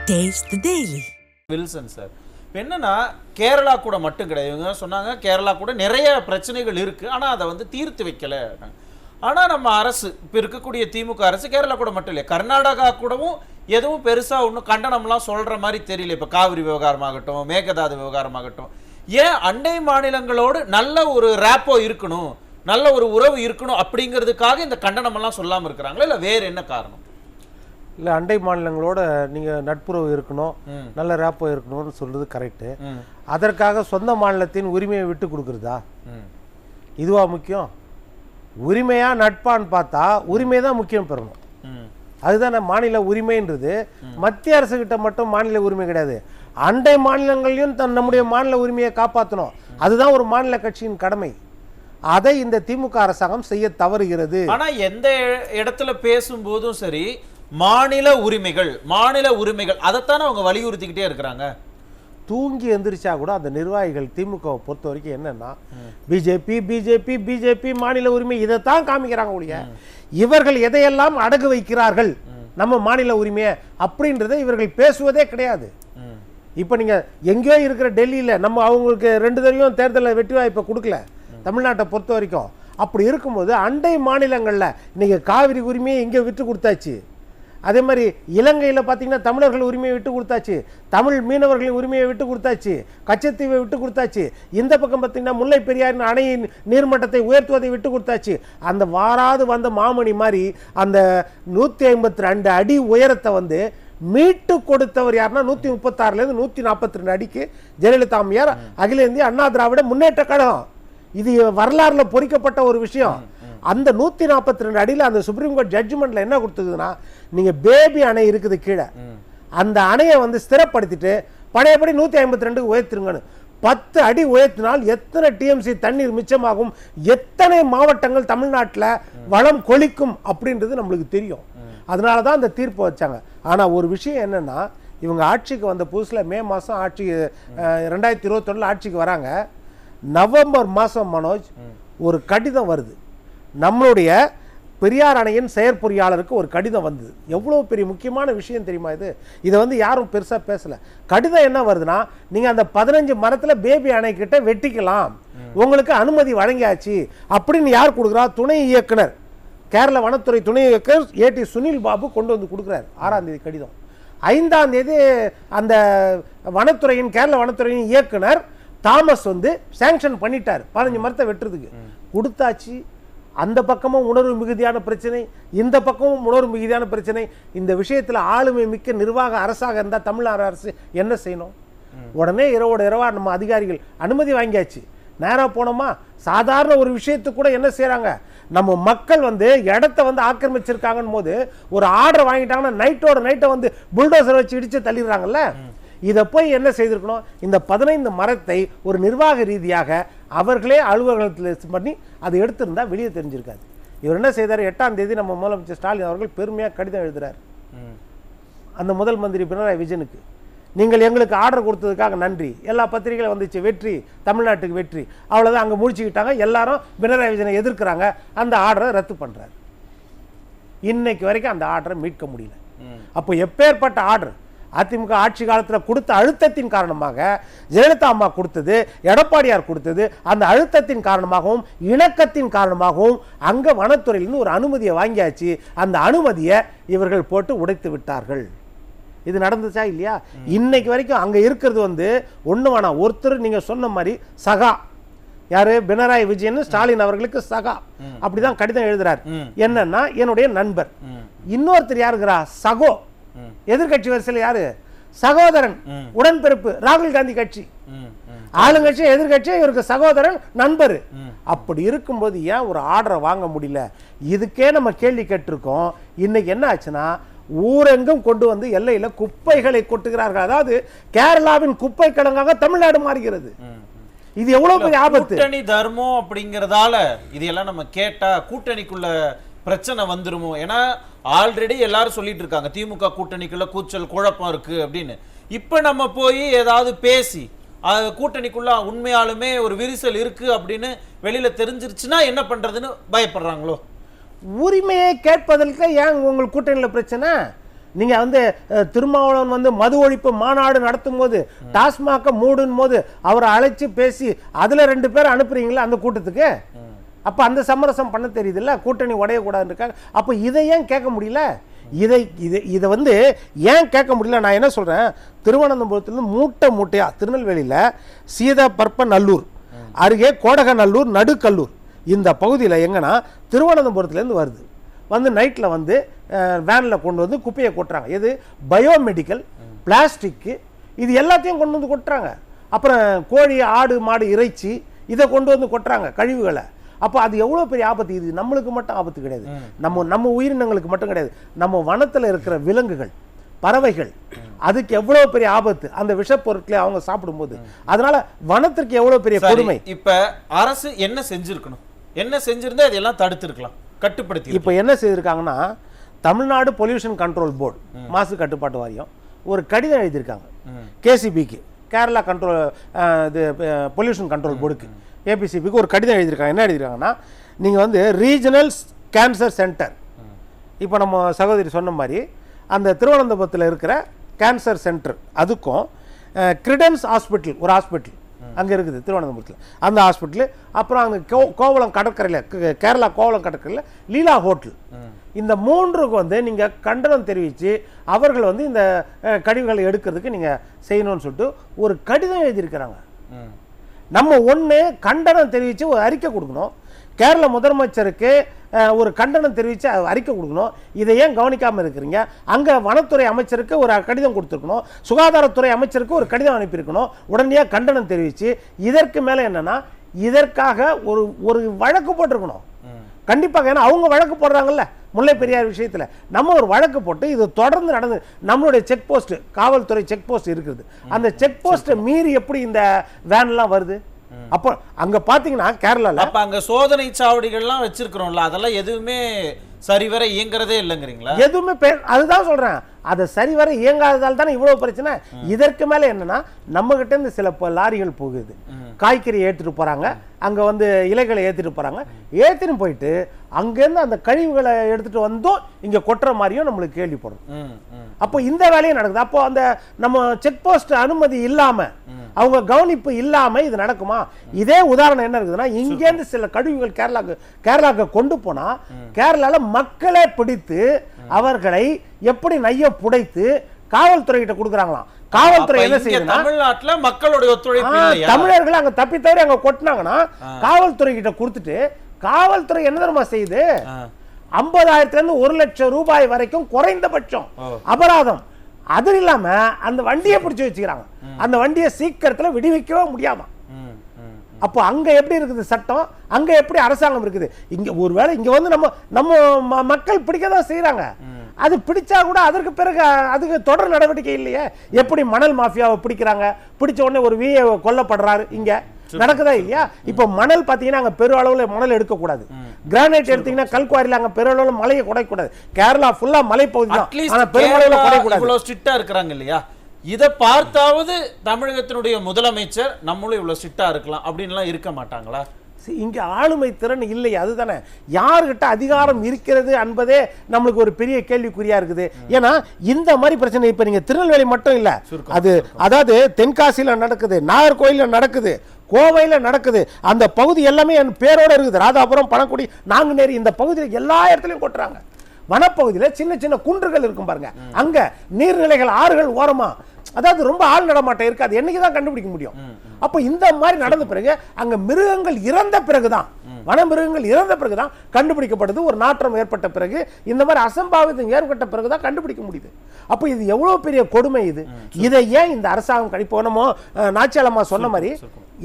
Taste the Daily. Wilson sir என்னன்னா கேரளா கூட மட்டும் கிடையாது. இவங்க சொன்னாங்க கேரளா கூட நிறைய பிரச்சனைகள் இருக்கு, ஆனா அதை வந்து தீர்த்து வைக்கல. ஆனா நம்ம அரசு இப்ப இருக்கக்கூடிய திமுக அரசு கேரளா கூட மட்டும் இல்லையா, கர்நாடகா கூடவும் எதுவும் பெருசா ஒன்றும் கண்டனம்லாம் சொல்ற மாதிரி தெரியல. இப்ப காவிரி விவகாரமாகட்டும், மேகதாது விவகாரமாகட்டும், ஏன் அண்டை மாநிலங்களோடு நல்ல ஒரு ரேப்போ இருக்கணும், நல்ல ஒரு உறவு இருக்கணும் அப்படிங்கிறதுக்காக இந்த கண்டனம் எல்லாம் சொல்லாம இருக்கிறாங்களா, இல்ல வேற என்ன காரணம்? இல்லை, அண்டை மாநிலங்களோட நீங்கள் நட்புறவு இருக்கணும், நல்ல ரேப்போ இருக்கணும்னு சொல்கிறது கரெக்டு. அதற்காக சொந்த மாநிலத்தின் உரிமையை விட்டு கொடுக்குறதா? இதுவா முக்கியம்? உரிமையா நட்பான்னு பார்த்தா உரிமை தான் முக்கியம் பெறணும். அதுதான் மாநில உரிமைன்றது. மத்திய அரசுகிட்ட மட்டும் மாநில உரிமை கிடையாது, அண்டை மாநிலங்களையும் நம்முடைய மாநில உரிமையை காப்பாற்றணும். அதுதான் ஒரு மாநில கட்சியின் கடமை. அதை இந்த திமுக அரசாங்கம் செய்ய தவறுகிறது. ஆனா எந்த இடத்துல பேசும்போதும் சரி மாநில உரிமைகள் அதைத்தானே அவங்க வலியுறுத்திக்கிட்டே இருக்கிறாங்க. தூங்கி எந்திரிச்சா கூட அந்த நிர்வாகிகள் திமுகவை பொறுத்த வரைக்கும் என்னன்னா பிஜேபி மாநில உரிமை இதைத்தான் காமிக்கிறாங்க ஒழிய இவர்கள் எதையெல்லாம் அடகு வைக்கிறார்கள் நம்ம மாநில உரிமையை அப்படின்றத இவர்கள் பேசுவதே கிடையாது. இப்போ நீங்க எங்கேயோ இருக்கிற டெல்லியில நம்ம அவங்களுக்கு 2 தடவையும் தேர்தலில் வெற்றி வாய்ப்பை கொடுக்கல தமிழ்நாட்டை பொறுத்த வரைக்கும். அப்படி இருக்கும்போது அண்டை மாநிலங்களில் இன்னைக்கு காவிரி உரிமையை இங்கே விட்டு கொடுத்தாச்சு. அதே மாதிரி இலங்கையில் பார்த்தீங்கன்னா தமிழர்கள் உரிமையை விட்டு கொடுத்தாச்சு, தமிழ் மீனவர்களின் உரிமையை விட்டு கொடுத்தாச்சு, கச்சத்தீவை விட்டு கொடுத்தாச்சு. இந்த பக்கம் பார்த்தீங்கன்னா முல்லை பெரியாரின் அணையின் நீர்மட்டத்தை உயர்த்துவதை விட்டு கொடுத்தாச்சு. அந்த வாராது வந்த மாமணி மாதிரி அந்த 152 அடி உயரத்தை வந்து மீட்டு கொடுத்தவர் யாருன்னா 136லேருந்து 142 அடிக்கு ஜெயலலிதா அம்மையார், அகில இந்திய அண்ணா திராவிட முன்னேற்ற கழகம். இது வரலாறுல பொறிக்கப்பட்ட ஒரு விஷயம். அந்த 142 அடியில் அந்த சுப்ரீம் கோர்ட் ஜட்ஜ்மெண்ட்ல என்ன கொடுத்ததுன்னா, நீங்க பேபி அணை இருக்குது கீழே, அந்த அணையை வந்து ஸ்திரப்படுத்திட்டு பழையபடி 152 உயர்த்திருங்கன்னு 10 அடி உயர்த்தினால் எத்தனை டிஎம்சி தண்ணீர் மிச்சமாகும், எத்தனை மாவட்டங்கள் தமிழ்நாட்டில் வளம் கொளிக்கும் அப்படின்றது நம்மளுக்கு தெரியும். அதனால தான் அந்த தீர்ப்பு வச்சாங்க. ஆனால் ஒரு விஷயம் என்னன்னா, இவங்க ஆட்சிக்கு வந்த புதுசில் மே மாதம் ஆட்சி 2021 ஆட்சிக்கு வராங்க. நவம்பர் மாதம் மனோஜ் ஒரு கடிதம் வருது, நம்மளுடைய பெரியார் அணையின் செயற்பொறியாளருக்கு ஒரு கடிதம் வந்தது. எவ்வளோ பெரிய முக்கியமான விஷயம் தெரியுமா இது? இதை வந்து யாரும் பெருசாக பேசலை. கடிதம் என்ன வருதுன்னா, நீங்கள் அந்த 15 மரத்தில் பேபி அணைக்கிட்ட வெட்டிக்கலாம், உங்களுக்கு அனுமதி வழங்கியாச்சு அப்படின்னு யார் கொடுக்குறா? துணை இயக்குனர், கேரள வனத்துறை துணை இயக்குனர் ஏடி சுனில் பாபு கொண்டு வந்து கொடுக்குறாரு. 6ஆம் தேதி கடிதம். 5ஆம் தேதி அந்த வனத்துறையின் கேரள வனத்துறையின் இயக்குனர் தாமஸ் வந்து சாங்ஷன் பண்ணிட்டார் 15 மரத்தை வெட்டுறதுக்கு. கொடுத்தாச்சு. அந்த பக்கமும் உணர்வு மிகுதியான பிரச்சனை, இந்த பக்கமும் உணர்வு மிகுதியான பிரச்சனை. இந்த விஷயத்தில் ஆளுமை மிக்க நிர்வாக அரசாக இருந்தால் தமிழ்நாடு அரசு என்ன செய்யணும்? உடனே இரவோட இரவா நம்ம அதிகாரிகள் அனுமதி வாங்கியாச்சு. நேராக போனோமா, சாதாரண ஒரு விஷயத்துக்கு கூட என்ன செய்கிறாங்க, நம்ம மக்கள் வந்து இடத்த வந்து ஆக்கிரமிச்சிருக்காங்கன்னு போது ஒரு ஆர்டர் வாங்கிட்டாங்கன்னா நைட்டோட நைட்டை வந்து புல்டோசர் வச்சு இடித்து தள்ளிடுறாங்கல்ல. இதை போய் என்ன செய்திருக்கணும், இந்த 15 மரத்தை ஒரு நிர்வாக ரீதியாக அவர்களே அலுவலகத்தில் பண்ணி அதை எடுத்திருந்தா வெளியே தெரிஞ்சிருக்காது. இவர் என்ன செய்தார், 8ஆம் தேதி நம்ம முதலமைச்சர் ஸ்டாலின் அவர்கள் பெருமையாக கடிதம் எழுதுறார் அந்த முதல் மந்திரி பினராயி விஜயனுக்கு. நீங்கள் எங்களுக்கு ஆர்டர் கொடுத்ததுக்காக நன்றி, எல்லா பத்திரிகைகளும் வந்துச்சு, வெற்றி தமிழ்நாட்டுக்கு வெற்றி, அவ்வளோதான். அங்கே முடிச்சுக்கிட்டாங்க, எல்லாரும் பினராயி விஜயனை எதிர்க்கிறாங்க. அந்த ஆர்டரை ரத்து பண்ணுறாரு. இன்னைக்கு வரைக்கும் அந்த ஆர்டரை மீட்க முடியல. அப்போ எப்பேற்பட்ட ஆர்டர் அதிமுக ஆட்சி காலத்தில் கொடுத்த அழுத்தத்தின் காரணமாக, ஜெயலலிதா அம்மா கொடுத்தது, எடப்பாடியார் கொடுத்தது, அந்த அழுத்தத்தின் காரணமாகவும் இணக்கத்தின் காரணமாகவும் அங்கே வனத்துறையிலிருந்து ஒரு அனுமதியை வாங்கியாச்சு. அந்த அனுமதியை இவர்கள் போட்டு உடைத்து விட்டார்கள். இது நடந்துச்சா இல்லையா? இன்னைக்கு வரைக்கும் அங்கே இருக்கிறது வந்து ஒன்று வேணாம், ஒருத்தர் நீங்கள் சொன்ன மாதிரி சகா, யாரு, பினராயி விஜயன் ஸ்டாலின் அவர்களுக்கு சகா, அப்படிதான் கடிதம் எழுதுறாரு. என்னன்னா என்னுடைய நண்பர். இன்னொருத்தர் யாருக்கிறா, சகோ, எதிர்கட்சி வரிசையில் யாரு, சகோதரன், உடன்பிறப்பு, ராகுல் காந்தி கட்சி, ஆளுங்கட்சி எதிர்கட்சி, இவருக்கு சகோதரன் நண்பர். அப்படி இருக்கும்போது ஏன் ஒரு ஆர்டரை வாங்க முடியல? இதுக்கே நம்ம கேள்வி கேட்டிருக்கோம். இன்னைக்கு என்ன ஆச்சுன்னா, ஊரெங்கும் கொண்டு வந்து எல்லையில குப்பைகளை கொட்டுகிறார்கள். அதாவது கேரளாவின் குப்பை கிடங்காக தமிழ்நாடு மாறுகிறது. இது எவ்வளவு பெரிய ஆபத்து. கூட்டணி தர்மம் அப்படிங்கறதால இதெல்லாம் நம்ம கேட்டா கூட்டணிக்குள்ள பிரச்சனை வந்துருமோ? ஏன்னா ஆல்ரெடி எல்லாரும் சொல்லிட்டு இருக்காங்க திமுக கூட்டணிக்குள்ள கூச்சல் குழப்பம் இருக்கு அப்படின்னு. இப்ப நம்ம போய் ஏதாவது பேசி கூட்டணிக்குள்ள உண்மையாலுமே ஒரு விரிசல் இருக்கு அப்படின்னு வெளியில தெரிஞ்சிருச்சுன்னா என்ன பண்றதுன்னு பயப்படுறாங்களோ? உரிமையை கேட்பதற்கு ஏன் உங்களுக்கு கூட்டணியில் பிரச்சனை? நீங்கள் வந்து திருமாவளவன் வந்து மது ஒழிப்பு மாநாடு நடத்தும் போது டாஸ்மாக மூடும் போது அவரை அழைச்சி பேசி அதில் 2 பேர் அனுப்புறீங்களா அந்த கூட்டத்துக்கு? அப்போ அந்த சமரசம் பண்ண தெரியுதுல்ல, கூட்டணி உடையக்கூடாதுன்னு இருக்காங்க. அப்போ இதை ஏன் கேட்க முடியல? இதை வந்து ஏன் கேட்க முடியல? நான் என்ன சொல்கிறேன், திருவனந்தபுரத்துலேருந்து மூட்டையாக திருநெல்வேலியில் சீதாபற்ப நல்லூர் அருகே கோடகநல்லூர் நடுக்கல்லூர் இந்த பகுதியில் எங்கன்னா திருவனந்தபுரத்துலேருந்து வருது, வந்து நைட்டில் வந்து வேனில் கொண்டு வந்து குப்பையை கொட்டுறாங்க. எது? பயோமெடிக்கல், பிளாஸ்டிக்கு, இது எல்லாத்தையும் கொண்டு வந்து கொட்டுறாங்க. அப்புறம் கோழி, ஆடு, மாடு இறைச்சி இதை கொண்டு வந்து கொட்டுறாங்க, கழிவுகளை. அப்போ அது எவ்வளோ பெரிய ஆபத்து! இது நம்மளுக்கு மட்டும் ஆபத்து கிடையாது, நம்ம உயிரினங்களுக்கு மட்டும் கிடையாது, நம்ம வனத்தில் இருக்கிற விலங்குகள், பறவைகள், அதுக்கு எவ்வளோ பெரிய ஆபத்து அந்த விஷப்பொருட்களை அவங்க சாப்பிடும்போது. அதனால வனத்திற்கு எவ்வளோ பெரிய கொடுமை. இப்போ அரசு என்ன செஞ்சிருக்கணும்? என்ன செஞ்சிருந்தா இதெல்லாம் தடுத்திருக்கலாம், கட்டுப்படுத்தி? இப்போ என்ன செய்திருக்காங்கன்னா, தமிழ்நாடு பொல்யூஷன் கண்ட்ரோல் போர்டு, மாசு கட்டுப்பாட்டு வாரியம் ஒரு கடிதம் எழுதியிருக்காங்க கேசிபிக்கு, கேரளா கண்ட்ரோல் இது பொல்யூஷன் கண்ட்ரோல் போர்டுக்கு, ஏபிசிபிக்கு ஒரு கடிதம் எழுதியிருக்காங்க. என்ன எழுதியிருக்காங்கன்னா, நீங்கள் வந்து ரீஜனல் கேன்சர் சென்டர், இப்போ நம்ம சகோதரி சொன்ன மாதிரி அந்த திருவனந்தபுரத்தில் இருக்கிற கேன்சர் சென்டர், அதுக்கும் கிரிடன்ஸ் ஹாஸ்பிட்டல், ஒரு ஹாஸ்பிட்டல் அங்கே இருக்குது திருவனந்தபுரத்தில், அந்த ஹாஸ்பிட்டலு, அப்புறம் அங்கே கோவளம் கடற்கரையில், கேரளா கோவளம் கடற்கரையில் லீலா ஹோட்டல், இந்த 3க்கு வந்து நீங்கள் கண்டனம் தெரிவித்து அவர்கள் வந்து இந்த கழிவுகளை எடுக்கிறதுக்கு நீங்கள் செய்யணும்னு சொல்லிட்டு ஒரு கடிதம் எழுதியிருக்கிறாங்க. நம்ம ஒன்று கண்டனம் தெரிவித்து ஒரு அறிக்கை கொடுக்கணும், கேரள முதலமைச்சருக்கு ஒரு கண்டனம் தெரிவித்து அறிக்கை கொடுக்கணும். இதை ஏன் கவனிக்காமல் இருக்கிறீங்க? அங்கே வனத்துறை அமைச்சருக்கு ஒரு கடிதம் கொடுத்துருக்கணும், சுகாதாரத்துறை அமைச்சருக்கு ஒரு கடிதம் அனுப்பியிருக்கணும், உடனடியாக கண்டனம் தெரிவித்து. இதற்கு மேலே என்னன்னா, இதற்காக ஒரு வழக்கு போட்டிருக்கணும் கண்டிப்பாக. ஏன்னா அவங்க வழக்கு போடுறாங்கல்ல முல்லை பெரியார் விஷயத்தில், நம்ம ஒரு வழக்கு போட்டு இது தொடர்ந்து நடந்து நம்மளுடைய செக் போஸ்ட், காவல்துறை செக் போஸ்ட் இருக்குது, அந்த செக் போஸ்ட்டை மீறி எப்படி இந்த வேன்லாம் வருது? அப்போ அங்க பாத்தீங்கன்னா கேரளால அப்ப அங்க சோதனை சாவடிகள்லாம் வச்சிருக்கிறோம்ல, அதெல்லாம் எதுவுமே சரிவர இயங்குறதே இல்லைங்கிறீங்களா? எதுவுமே அதுதான் சொல்றேன், அதை சரிவர இயங்காததால் தானே இவ்வளவு பிரச்சனை. இதற்கு மேல என்னன்னா, நம்ம கிட்ட இருந்து சில லாரிகள் போகுது, காய்கறி ஏற்றிட்டு போறாங்க, அங்க வந்து இலைகளை ஏற்றிட்டு போறாங்க, ஏற்றிட்டு போயிட்டு அங்கேருந்து அந்த கழிவுகளை எடுத்துட்டு வந்தோம் இங்க கொட்டுற மாதிரியும் நம்மளுக்கு கேள்விப்படும். அப்போ இந்த வேலையும் நடக்குது. அப்போ அந்த நம்ம செக் போஸ்ட் அனுமதி இல்லாம, அவங்க கவனிப்பு இல்லாம இது நடக்குமா? இதே உதாரணம் என்ன இருக்குதுன்னா, இங்கேருந்து சில கழிவுகள் கேரளாக்கு கொண்டு போனா கேரளால மக்களே பிடித்து அவர்களை எப்படி நைய புடைத்து காவல்துறை கிட்ட கொடுக்குறாங்களாம். காவல்துறை என்ன செய்யுது? தமிழ்நாட்டுல மக்களுடைய ஒத்துழைப்பு இல்லையா? தமிழர்கள் அங்க தப்பி தவறி அங்க கொட்டினாங்கன்னா காவல்துறை கிட்ட கொடுத்துட்டு, காவல்துறை என்ன தெரியுமா செய்யுது? 50,000 இருந்து 1 லட்சம் ரூபாய் வரைக்கும் குறைந்தபட்சம் அபராதம். அது இல்லாம அந்த வண்டியை பிடிச்சு வச்சுக்கிறாங்க, அந்த வண்டியை சீக்கிரத்துல விடுவிக்கவே முடியாம. அப்போ அங்க எப்படி இருக்குது சட்டம், அங்க எப்படி அரசாங்கம் இருக்குது? இங்க ஒருவேளை இங்க வந்து நம்ம மக்கள் பிடிக்கதான் செய்யறாங்க, அது பிடிச்சா கூட அதற்கு பிறகு அதுக்கு தொடர் நடவடிக்கை இல்லையே. எப்படி மணல் மாஃபியாவை பிடிக்கிறாங்க, பிடிச்ச உடனே ஒரு விஏ கொல்லப்படுறாரு, இங்க நடக்குதா இல்லையா? இப்ப மணல் பாத்தீங்கன்னா அங்க பெரு அளவுல மணல் எடுக்கக்கூடாது, கிரானைட் எடுத்தீங்கன்னா கல்குவாரியில அங்க பெரு அளவுல மலையை குடைக்கூடாது. கேரளா ஃபுல்லா மலைப்பகுதி தான், ஆனா பெருமளவுல குடைக்கூடாது. இவ்வளவு ஸ்ட்ரிக்ட்டா இருக்காங்க இல்லையா? இதை பார்த்தாவது தமிழகத்தினுடைய முதலமைச்சர் நம்மளும் இவ்வளவு ஸ்ட்ரிக்ட்டா இருக்கலாம் அப்படின்லாம் இருக்க மாட்டாங்களா? இங்க ஆளுமை திறன் இல்லை, அதுதானே. யாருகிட்ட அதிகாரம் இருக்கிறது என்பதே நம்மளுக்கு ஒரு பெரிய கேள்விக்குறியா இருக்குது. ஏன்னா இந்த மாதிரி பிரச்சனை இப்ப நீங்க திருநெல்வேலி மட்டும் இல்ல, அது அதாவது தென்காசியில நடக்குது, நாகர்கோயில நடக்குது, கோவையில் நடக்குது, அந்த பகுதி எல்லாமே என் பேரோட இருக்குது. ராதாபுரம், பணக்குடி, நாங்குநேரி, இந்த பகுதியில் எல்லா இடத்துலையும் கொட்டுறாங்க. வனப்பகுதியில் சின்ன சின்ன குன்றுகள் இருக்கும் பாருங்க, அங்க நீர்நிலைகள், ஆறுகள் ஓரமா, அதாவது ரொம்ப ஆள் நடமாட்டம் இருக்காது, என்னைக்கு தான் கண்டுபிடிக்க முடியும். அப்ப இந்த மாதிரி நடந்த பிறகு அங்க மிருகங்கள் இறந்த பிறகுதான், வன மிருகங்கள் இறந்த பிறகுதான் கண்டுபிடிக்கப்படுது. ஒரு நாற்றம் ஏற்பட்ட பிறகு, இந்த மாதிரி அசம்பாவிதம் ஏற்பட்ட பிறகுதான் கண்டுபிடிக்க முடியுது. அப்ப இது எவ்வளவு பெரிய கொடுமை இது. இதை ஏன் இந்த அரசாங்கம் கணிப்போனமோ? நாச்சியாலம்மா சொன்ன மாதிரி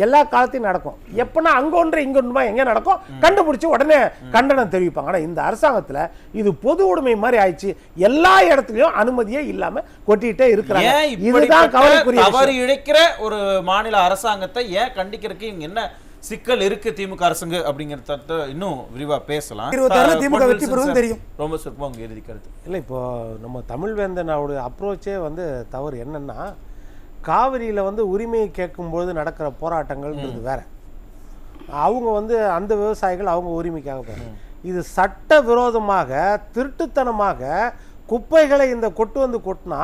எல்லா காலத்தையும் நடக்கும். எப்பனா அங்க ஒன்று இங்க ஒன்றுமா எங்க நடக்கும், கண்டுபிடிச்சு உடனே கண்டனம் தெரிவிப்பாங்க. ஆனா இந்த அரசாங்கத்துல இது பொது உடைமை மாதிரி ஆயிடுச்சு, எல்லா இடத்துலயும் அனுமதியே இல்லாம கொட்டிட்டே இருக்கிறாங்க. இதுதான் கவலைக்குரிய. தவறு இழைக்கிற ஒரு மாநில அரசாங்கத்தை ஏன் கண்டிக்கிறதுக்கு இங்க என்ன சிக்கல் இருக்கு திமுக அரசுங்க அப்படிங்கறத இன்னும் விரிவா பேசலாம். திமுக வெற்றி பெறும் தெரியும். ரொம்ப சுருக்கமா உங்க இறுதி கருத்து. இல்லை, இப்போ நம்ம தமிழ்வேந்தனோட அப்ரோச்சே வந்து தவறு. என்னன்னா, காவிரியில் வந்து உரிமையை கேட்கும்போது நடக்கிற போராட்டங்கள்ன்றது வேற. அவங்க வந்து அந்த விவசாயிகள் அவங்க உரிமைக்காக போகிறாங்க. இது சட்ட விரோதமாக திருட்டுத்தனமாக குப்பைகளை இந்த கொட்டு வந்து கொட்டினா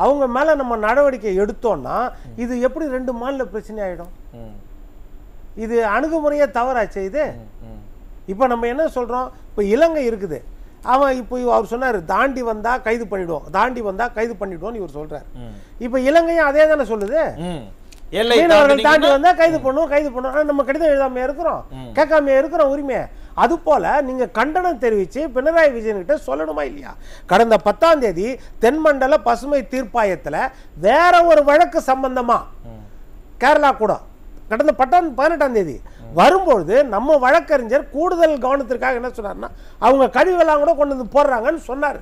அவங்க மேல நம்ம நடவடிக்கை எடுத்தோம்னா இது எப்படி 2 மாநில பிரச்சனை ஆயிடும்? இது அணுகுமுறையே தவறாச்சு. இது இப்போ நம்ம என்ன சொல்றோம், இப்போ இலங்கை இருக்குது, அவன் இப்போ அவர் சொன்னார் தாண்டி வந்தா கைது பண்ணிடுவோம், தாண்டி வந்தா கைது பண்ணிடுவோம் இவர் சொல்றாரு. இப்போ இலங்கையும் அதே தானே சொல்லுது, மீனவர்கள் தாண்டி வந்தா கைது பண்ணுவோம். நம்ம கடிதம் எழுதாம இருக்கிறோம், கேட்காம இருக்கிறோம் உரிமையை. அது போல நீங்க கண்டனம் தெரிவிச்சு பினராயி விஜயன் கிட்ட சொல்லணுமா இல்லையா? கடந்த 10ஆம் தேதி தென்மண்டல பசுமை தீர்ப்பாயத்துல வேற ஒரு வழக்கு சம்பந்தமா கேரளா கூட கடந்த 18ஆம் தேதி வரும்பொழுது நம்ம வழக்கறிஞர் கூடுதல் கவனத்திற்காக என்ன சொன்னார்னா அவங்க கழிவெல்லாம் கூட கொண்டு வந்து போடுறாங்கன்னு சொன்னார்.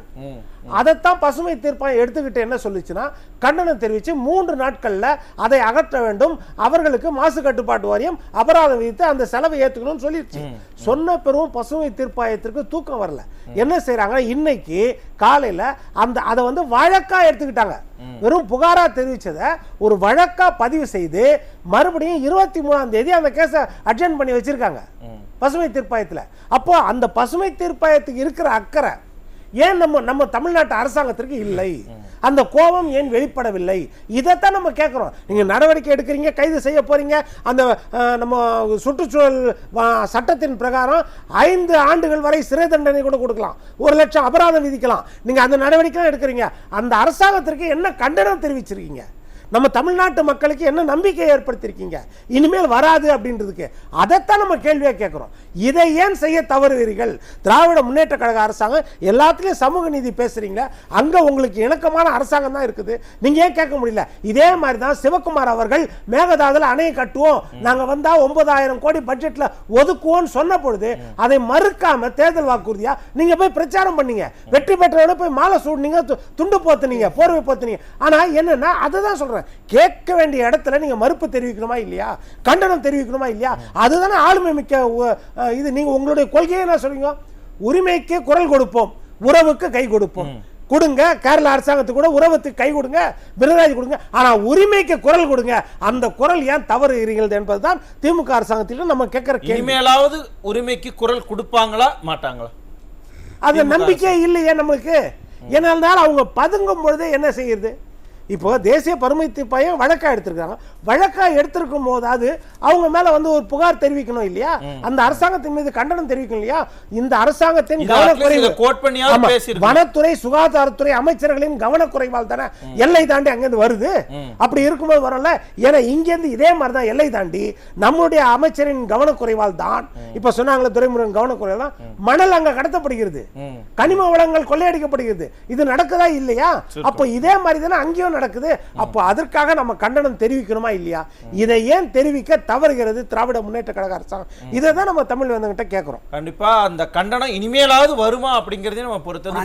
அதைத்தான் பசுமை தீர்ப்பாயம் எடுத்துக்கிட்டு என்ன சொல்லிச்சுன்னா கண்டனம் தெரிவித்து 3 நாட்கள்ல அதை அகற்ற வேண்டும், அவர்களுக்கு மாசு கட்டுப்பாட்டு வாரியம் அபராதம் விதித்து அந்த செலவை ஏற்றுக்கணும்னு சொல்லிடுச்சு. சொன்ன பெரும் பசுமை தீர்ப்பாயத்திற்கு தூக்கம் வரல. என்ன செய்யறாங்க, இன்னைக்கு காலையில அதை வந்து வழக்கா எடுத்துக்கிட்டாங்க. வெறும் புகாரா தெரிவிச்சதை ஒரு வழக்கா பதிவு செய்து மறுபடியும் 23ஆம் தேதி அந்த கேஸை அட்ஜெண்ட் பண்ணி வச்சிருக்காங்க பசுமை தீர்ப்பாயத்தில். அப்போ அந்த பசுமை தீர்ப்பாயத்துக்கு இருக்கிற அக்கறை ஏன் நம்ம தமிழ்நாட்டு அரசாங்கத்திற்கு இல்லை? அந்த கோபம் ஏன் வெளிப்படவில்லை? இதைத்தான் நம்ம கேட்கிறோம். நீங்க நடவடிக்கை எடுக்கிறீங்க, கைது செய்ய போறீங்க, அந்த நம்ம சுற்றுச்சூழல் சட்டத்தின் பிரகாரம் 5 ஆண்டுகள் வரை சிறை தண்டனை கூட கொடுக்கலாம், 1 லட்சம் அபராதம் விதிக்கலாம். நீங்க அந்த நடவடிக்கை எடுக்கிறீங்க, அந்த அரசாங்கத்திற்கு என்ன கண்டனம் தெரிவிச்சிருக்கீங்க? நம்ம தமிழ்நாட்டு மக்களுக்கு என்ன நம்பிக்கை ஏற்படுத்தியிருக்கீங்க இனிமேல் வராது அப்படின்றதுக்கு? அதைத்தான் நம்ம கேள்வியா கேட்கிறோம். இதை ஏன் செய்ய தவறுவீர்கள்? திராவிட முன்னேற்ற கழக அரசாங்கம் எல்லாத்துலயும் சமூக நீதி பேசுறீங்க, அங்க உங்களுக்கு இணக்கமான அரசாங்கம் தான் இருக்குது, நீங்க ஏன் கேட்க முடியல? இதே மாதிரி தான் சிவகுமார் அவர்கள் மேகதாதுல அணையை கட்டுவோம், நாங்க வந்தா 9000 கோடி பட்ஜெட்ல ஒதுக்குவோம் சொன்ன பொழுது அதை மறுக்காம தேர்தல் வாக்குறுதியா நீங்க போய் பிரச்சாரம் பண்ணீங்க, வெற்றி பெற்றவன போய் மாலை சூடுனீங்க, துண்டு போத்துனீங்க, போர்வை போத்துனீங்க. ஆனா என்னன்னா அதுதான் சொல்றேன், கேட்க வேண்டிய இடத்துல நீங்க மறுப்பு தெரிவிக்கணுமா இல்லையா, கண்டனம் தெரிவிக்கணுமா இல்லையா? அதுதானே ஆளுமை மிக்க இது. நீங்க உங்களுடைய கொள்கையை என்ன சொல்றீங்க, உரிமைக்கு குரல் கொடுப்போம், உறவுக்கு கை கொடுப்போம். கொடுங்க, கேரள அரசாங்கத்துக்கு கூட உறவுக்கு கை கொடுங்க, பினராயி கொடுங்க, ஆனா உரிமைக்கு குரல் கொடுங்க. அந்த குரல் ஏன் தவறுகிறீர்கள் என்பதுதான் திமுக அரசாங்கத்திலும் நம்ம கேட்கிற கேள்வி. இனிமேலாவது உரிமைக்கு குரல் கொடுப்பாங்களா மாட்டாங்களா? அது நம்பிக்கை இல்லையே நமக்கு. ஏன்னா அவங்க பதுங்கும் பொழுது என்ன செய்யுது, இப்போ தேசிய பசுமை தீர்ப்பாயம் வழக்கா எடுத்திருக்காங்க, வழக்கா எடுத்திருக்கும் போது அவங்க மேல வந்து ஒரு புகார் தெரிவிக்கணும் இல்லையா, அந்த அரசாங்கத்தின் மீது கண்டனம் தெரிவிக்கணும் இல்லையா? இந்த அரசாங்கத்தின் கவனக்குறைவு, வனத்துறை சுகாதாரத்துறை அமைச்சர்களின் கவனக்குறைவால் தானே எல்லை தாண்டி அங்கிருந்து வருது. அப்படி இருக்கும்போது வரல, ஏன்னா இங்கிருந்து இதே மாதிரிதான் எல்லை தாண்டி நம்முடைய அமைச்சரின் கவனக்குறைவால் தான், இப்ப சொன்னாங்களே துரைமுருகன் கவனக்குறைவால் தான் மணல் அங்க கடத்தப்படுகிறது, கனிம வளங்கள் கொள்ளையடிக்கப்படுகிறது. இது நடக்குதா இல்லையா? அப்போ இதே மாதிரி தானே அங்கேயும் நடக்குது. அப்போ அதற்காக நம்ம கண்டனம் தெரிவிக்கணுமா இல்லையா? இதை ஏன் தெரிவிக்க தவறுகிறது திராவிட முன்னேற்ற கழக அரசாங்கம்? இதை தான் நம்ம தமிழ் வந்தவங்கிட்ட கேட்கிறோம். கண்டிப்பா அந்த கண்டனம் இனிமேலாவது வருமா அப்படிங்கறதையும் நம்ம பொறுத்து